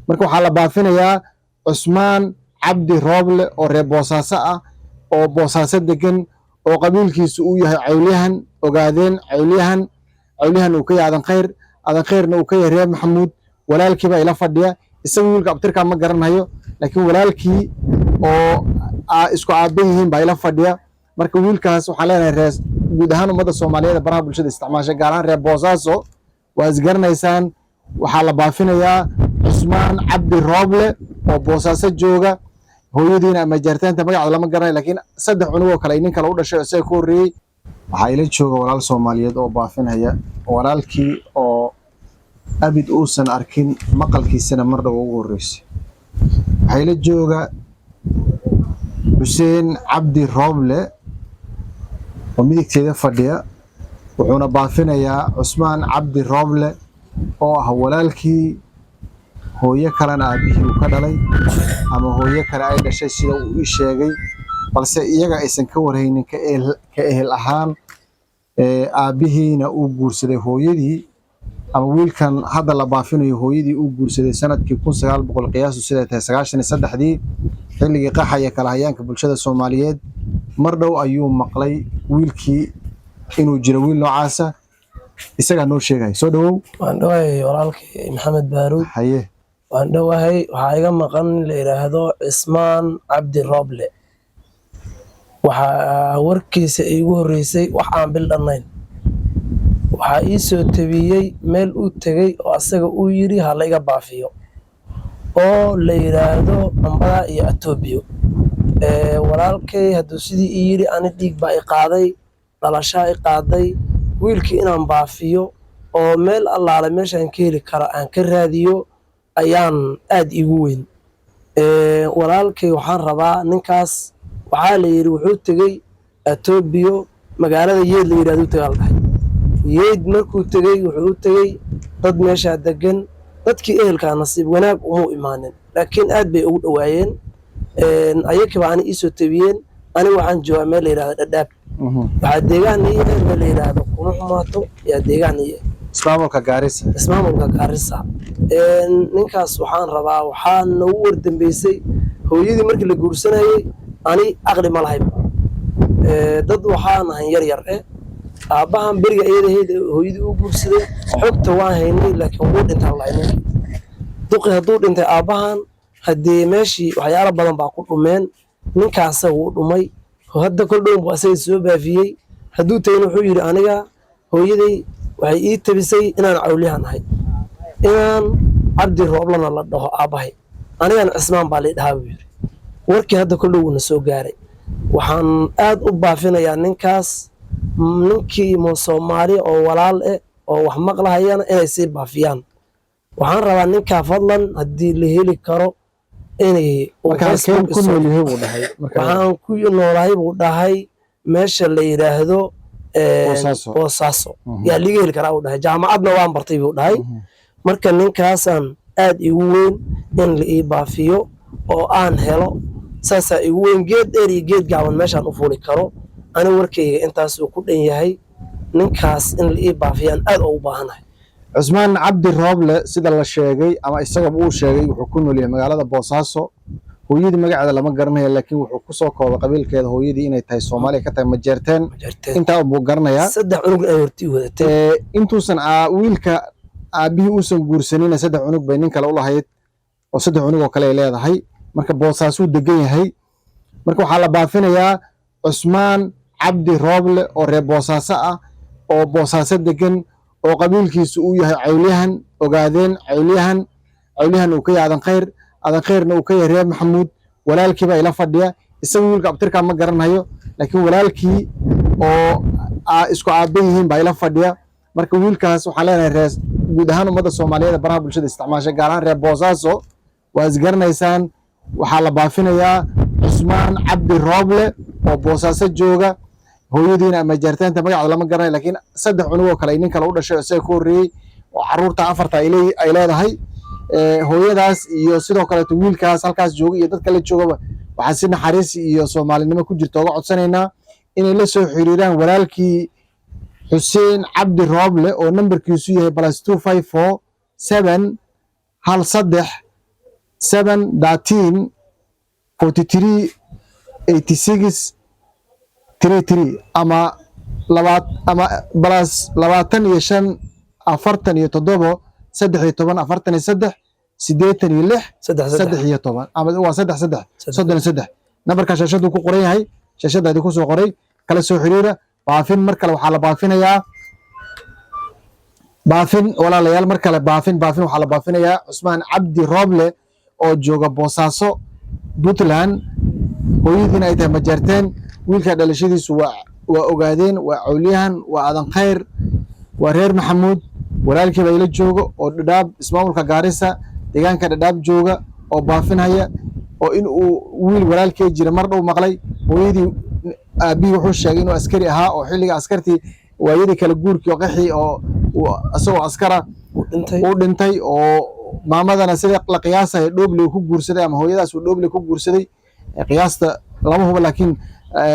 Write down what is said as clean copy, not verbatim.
marka waxaa la baafinayaa Cusmaan Cabdi Rooble oo reer Boosaaso ah oo Boosaaso degan oo qabiilkiisu uu yahay Cawliyahan ogaadeen Cawliyahan uu ka yahay Adan Khayrna uu ka yahay reer Maxamuud walaalkii baa ila fadhiya isagu wiilka abtirka ma garanayo laakiin walaalkii oo isku aabe yihiin baa ila fadhiya marka wiilkaas waxaan leenahay reer guud ahaan ummadda Soomaaliyeed baraha bulshada isticmaashay gaar ahaan reer Boosaaso waa isgaranaysaan waxaa la baafinayaa Cusmaan Cabdi Rooble oo Boosaaso jooga hooyadiina ama jaartaanta magaceeda lama garanayo laakiin saddex cunug oo kale nin kale u dhashay oo ku horeeyay waxaa ila jooga walaal Soomaaliyeed oo baafinaya walaalkii oo abid uusan arkin maqalkiisana mar dhow ugu horeysay waxaa ila jooga Xuseen Cabdi Rooble oo midigteeda fadhiya wuxuuna baafinayaa Cusmaan Cabdi Rooble oo ah walaalkii hooyo kalena aabihii uu ka dhalay ama hooyo kale ay dhashay sida uu ii sheegay balse iyaga aysan ka warhaynin ka ehel ahaan aabihiina uu guursaday hooyadii ama wiilkan hadda la baafinayo hooyadii uu guursaday sanadkii 1900 qiyaasu sida tahay 93 xilligii qaxaya kala hayaanka bulshada Soomaaliyeed mar dhow ayuu maqlay wiilkii inuu jiro wiil noocaasa isaga noo sheegay soo dhawow waan dhawahay walaalkii Maxamed Baaruud haye waan dhawahay waxa iga maqan la yiraahdo Cusmaan Cabdi Rooble waxa warkiisa igu horeysay wax aan bil dhannayn waxa ii soo tabiyay meel uu tagay oo asaga uu yiri ha la iga baafiyo oo la yiraahdo ambada iyo Atoobiyo walaalkay haduu sidii ii yiri aan dhiig baa i qaaday dhalasho i qaaday wiilkii inaan baafiyo oo meel allaale meeshaan ka heli karo aan ka raadiyo ayaan aad igu weyn walaalkay waxaan rabaa ninkaas waxaa la yiri wuxuu tagay Atoobiyo magaalada Yeed la yiraahdo tagaal dhahay Yeed markuu tagay wuxuu tagay dad meesha degan dadkii ehelka nasiib wanaag uma imaanin laakiin aad bay ugu dhawaayeen ayakii baan isoo tabiyeen aniga waxaan joogaa meel la yiraahdo Dhadhaab waxa deegaan meel la yiraahdo Quruxmaato ya deegaan ismaamulka Gaarisa ninkaas waxaan rabaa waxaan ugu wardambeysay hooyadii markii la guursanayay ani aqli ma lahayn dad waxaan ahan yar aabahan bariga iyada hooyadii uu guursaday xogta waan haynay laakiin wuu dhintay lahayn duqi haduu dhintay aabahan hadii meeshii waxyaalo badan baa ku dhumeen ninkaas uu dhumay hadda kol dhow buu asay soo baafiyay haduu tayn wuxuu yiri aniga hooyaday waxay ii tabisay inaan Cawliyahan ahay inaan Cabdi Rooble la dhaho aabahay aniga Cusmaan baa la dhahaa buu yiri warkii hadda kol dhow na soo gaaray waxaan aad u baafinayaa ninkaas ninkii Soomaali oo walaal oo wax maqlayana inay si baafiyaan waxaan rabaa ninka fadlan hadii la heli karo inay waxaan ku noolahay buu dhahay meesha la yiraahdo Boosaaso yaa liga heli karaa uu dhahay jaamacadna waan bartay buu dhahay marka ninkaasan aad igu weyn in la ii baafiyo oo aan helo saasa igu weyn geed dheer iyo geed gaaban meeshaan u fuuli karo ana warkayga intaas uu ku dhan yahay ninkaas in la ii baafiyaan aad u baahanahay Cusmaan Cabdi Rooble sida la sheegay ama isaga uu sheegay wuxuu ku nool yahay magaalada Boosaaso hooyadii magaceeda lama garanayo laakiin wuxuu ku soo koobay qabiilkeeda hooyadii inay tahay Soomaali ka tahay majeerteen inta uu garanayaa saddex cunug ay hortii wadatay intuusan wiilka aabihii uusan guursanin saddex cunug bay nin kale u lahayd oo saddex cunug oo kale ay leedahay marka Boosaaso degan yahay marka waxaa la baafinayaa Cusmaan Cabdi Rooble oo reer Boosaaso ah oo Boosaaso degan oo qabiilkiisu uu yahay Cawliyahan ogaadeen Cawliyahan uu ka yahay Adan Khayrna uu ka yahay reer Maxamuud walaalkii baa ila fadhiya isagu wiilka abtirka ma garanayo laakiin walaalkii oo isku aabe yihiin baa ila fadhiya marka wiilkaas waxaan leenahay reer guud ahaan ummadda Soomaaliyeed baraha bulshada isticmaashay gaar ahaan reer Boosaaso waa isgaranaysaan waxaa la baafinayaa Cusmaan Cabdi Rooble oo Boosaaso jooga hooyadiina ama jaartaanta magaceeda lama garanayo laakiin saddex cunug oo kale nin kale u dhashay oo ku horeeyay oo caruurta afarta ay leedahay hooyadaas iyo sidoo kale wiilkaas halkaas jooga iyo dadka la joogaba waxaan si naxariis iyo Soomaalinimo ku jirto uga codsanaynaa inay la soo xiriiraan walaalkii Xuseen Cabdi Rooble oo numberkiisu yahay +2547 hal 3 713 43 86 33 ama plus 25 47 43 83 86 ama waa 33 nambarka shaashadu ku qoran yahay shaashadaadi ku soo qoray kala soo xiriira baafin mar kale waxaa la baafinayaa baafin walaalayaal mar kale baafin waxaa la baafinayaa Cusmaan Cabdi Rooble oo jooga Boosaaso Puntland hooyadiina ay tahay Majarteen wiilka dhalashadiisu waa ogaadeen waa Cawliyahan waa Adan Khayr waa reer Maxamuud walaalkii baa ila jooga oo Dhadhaab ismaamulka Gaarisa deegaanka Dhadhaab jooga oo baafinaya oo in uu wiil walaalkii jira mar dhow maqlay hooyadii aabii wuxuu sheegay inuu askari ahaa oo xilliga askartii waayadii kala guurkii oo qaxii oo asagoo askara uu dhintay oo maamadana sida la qiyaasay Dhoble ku guursaday ama hooyadaas uu Dhoble ku guursaday qiyaasta lama hubo laakiin